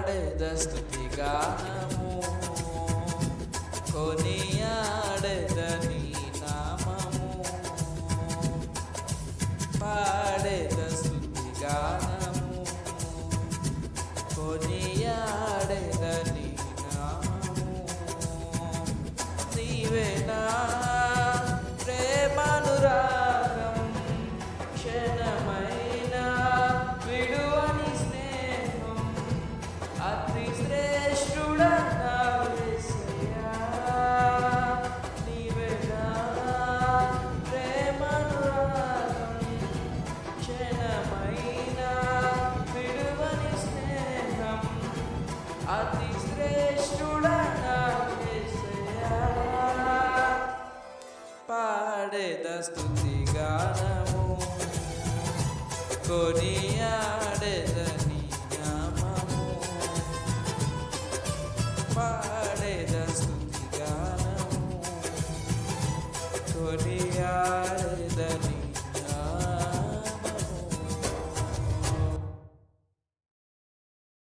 స్తుతి గానము కొనియాడెదని నామము పాడెద స్తుతి గానము కొనియాడెదని నామము నీవే నా ప్రేమానురాగం క్షణమైన విడువని స్నేహం అతి శ్రేష్ఠుడా నా యేసయ్యా నీవే నా ప్రేమానురాగం క్షణమైన విడువని స్నేహం అతి శ్రేష్ఠుడా నా యేసయ్యా పాడెద స్తుతి గానము కొనియాడెదని నామము పాడెద స్తుతి గానము కొనియాడెదని